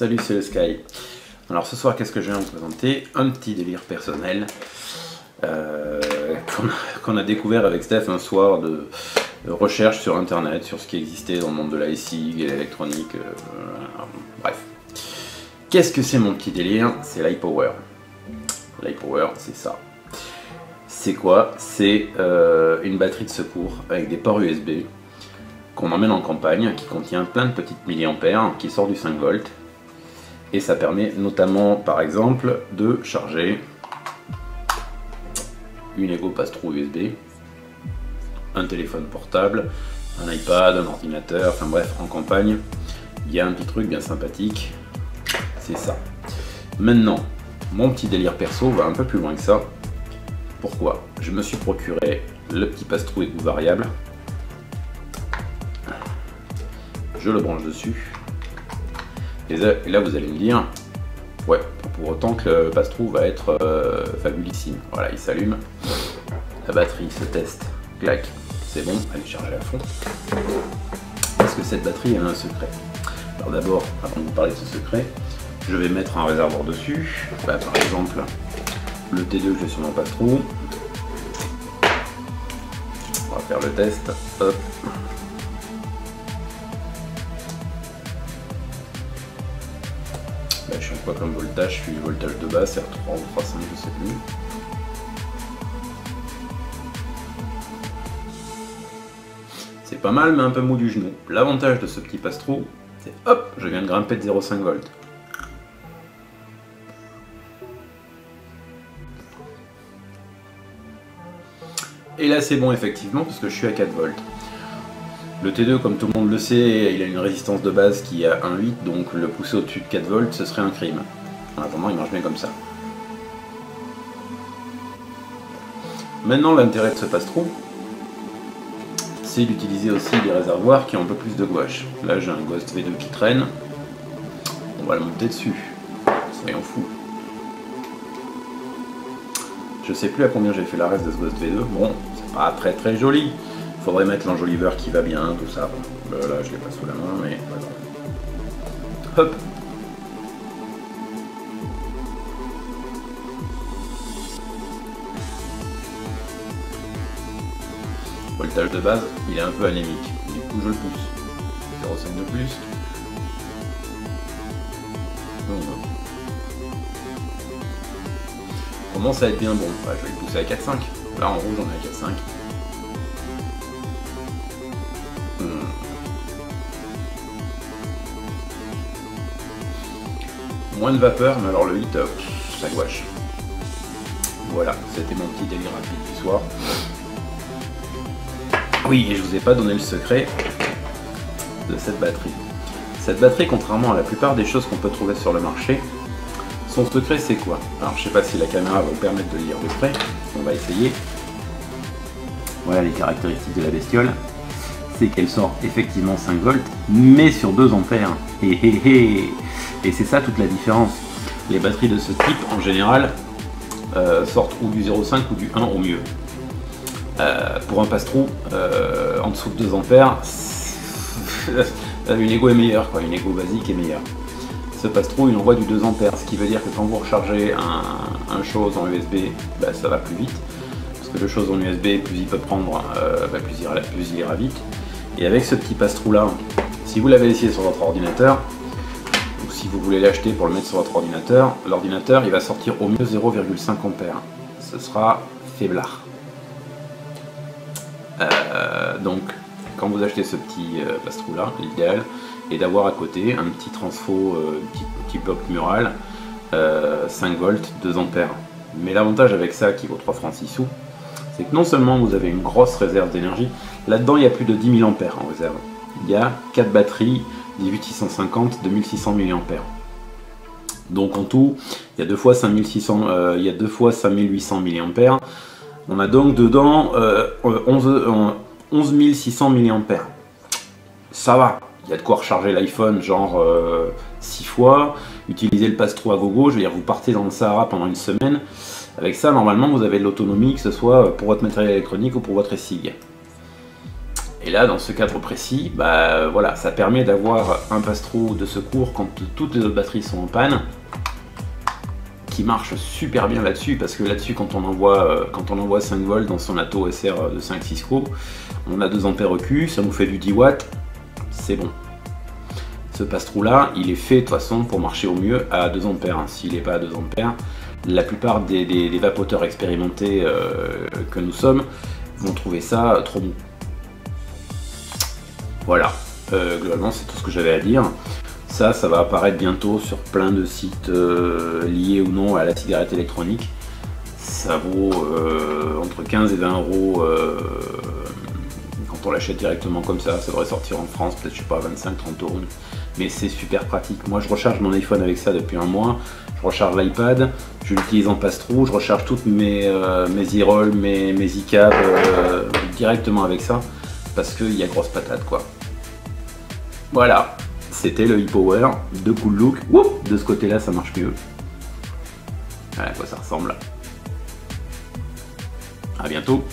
Salut, c'est le Sky. Alors ce soir, qu'est-ce que je viens vous présenter? Un petit délire personnel qu'on a découvert avec Steph un soir de recherche sur internet, sur ce qui existait dans le monde de la SIG et l'électronique. Bref. Qu'est-ce que c'est mon petit délire? C'est l'iPower. L'iPower, c'est ça. C'est quoi? C'est une batterie de secours avec des ports USB qu'on emmène en campagne, qui contient plein de petites milliampères, qui sort du 5 volts. Et ça permet notamment, par exemple, de charger une Ego Pass-Through USB, un téléphone portable, un iPad, un ordinateur, enfin bref, en campagne, il y a un petit truc bien sympathique, c'est ça. Maintenant, mon petit délire perso va un peu plus loin que ça. Pourquoi? Je me suis procuré le petit Pass-Through Ego variable, je le branche dessus. Et là, vous allez me dire, ouais, pour autant que le pass-through va être fabulissime. Voilà, il s'allume, la batterie se teste, clac, c'est bon, elle est chargée à fond. Parce que cette batterie, elle a un secret. Alors d'abord, avant de vous parler de ce secret, je vais mettre un réservoir dessus. Bah, par exemple, le T2 que j'ai sur mon pass-through. On va faire le test, hop. Là, je suis en quoi comme voltage? Je suis voltage de base, R3 ou 3.5, je sais plus. C'est pas mal, mais un peu mou du genou. L'avantage de ce petit pass-through, c'est hop, je viens de grimper de 0,5 volts. Et là, c'est bon, effectivement, parce que je suis à 4 volts. Le T2, comme tout le monde le sait, il a une résistance de base qui est à 1,8, donc le pousser au-dessus de 4 volts, ce serait un crime. En attendant, il marche bien comme ça. Maintenant, l'intérêt de ce pass-through, c'est d'utiliser aussi des réservoirs qui ont un peu plus de gouache. Là, j'ai un Ghost V2 qui traîne. On va le monter dessus. Soyons fous. Je sais plus à combien j'ai fait la reste de ce Ghost V2. Bon, c'est pas très très joli. Faudrait mettre l'enjoliveur qui va bien, tout ça. Bon, là, je l'ai pas sous la main, mais voilà. Hop. Voltage de base, il est un peu anémique. Du coup, je le pousse. 0,5 de plus. Commence à être bien bon. Ouais, je vais le pousser à 4,5. Là, en rouge, on est à 4,5. Moins de vapeur, mais alors le hit, ça gouache. Voilà, c'était mon petit délire rapide du soir. Oui, et je vous ai pas donné le secret de cette batterie. Cette batterie, contrairement à la plupart des choses qu'on peut trouver sur le marché, son secret c'est quoi? Alors je sais pas si la caméra va vous permettre de le lire de près, on va essayer. Voilà les caractéristiques de la bestiole. C'est qu'elle sort effectivement 5 volts, mais sur 2 ampères. Et c'est ça toute la différence. Les batteries de ce type, en général, sortent ou du 0,5 ou du 1 au mieux. Pour un pass-through, en dessous de 2 ampères, une Ego est meilleure, quoi. Une Ego basique est meilleure. Ce pass-through, il envoie du 2 ampères, ce qui veut dire que quand vous rechargez un chose en USB, bah, ça va plus vite. Parce que le chose en USB, plus il peut prendre, plus il ira vite. Et avec ce petit pass-through là, si vous l'avez essayé sur votre ordinateur, ou si vous voulez l'acheter pour le mettre sur votre ordinateur, l'ordinateur il va sortir au mieux 0,5 ampères. Ce sera faiblard. Donc quand vous achetez ce petit pass-through là, l'idéal est d'avoir à côté un petit transfo, petit bloc mural, 5 volts, 2 ampères. Mais l'avantage avec ça, qui vaut 3 francs 6 sous, c'est que non seulement vous avez une grosse réserve d'énergie, là-dedans il y a plus de 10 000 ampères en réserve. Il y a 4 batteries 18650 de 1600 mAh. Donc en tout, il y a 2 fois 5800 mAh. On a donc dedans 11 600 mAh. Ça va, il y a de quoi recharger l'iPhone genre 6 fois, utiliser le pass-through à gogo, je veux dire vous partez dans le Sahara pendant une semaine. Avec ça, normalement, vous avez de l'autonomie, que ce soit pour votre matériel électronique ou pour votre SIG. Et là, dans ce cadre précis, bah voilà, ça permet d'avoir un passe-trou de secours quand toutes les autres batteries sont en panne, qui marche super bien là-dessus, parce que là-dessus, quand on envoie 5 volts dans son Atto SR de 5 Cisco, on a 2 ampères EQ, ça nous fait du 10 watts, c'est bon. Ce passe-trou là, il est fait de toute façon pour marcher au mieux à 2 ampères. S'il n'est pas à 2 ampères, la plupart des vapoteurs expérimentés que nous sommes vont trouver ça trop mou. Voilà, globalement c'est tout ce que j'avais à dire. Ça va apparaître bientôt sur plein de sites liés ou non à la cigarette électronique. Ça vaut entre 15 et 20 euros quand on l'achète directement comme ça. Ça devrait sortir en France, peut-être, je sais pas, 25-30 euros. Mais c'est super pratique. Moi je recharge mon iPhone avec ça depuis un mois. Je recharge l'iPad, je l'utilise en passe-trou, je recharge toutes mes e-rolls, mes e-câbles directement avec ça. Parce qu'il y a grosse patate quoi. Voilà, c'était le e-Power de Cool Look. Ouh, de ce côté là ça marche mieux. Voilà à quoi ça ressemble. À bientôt.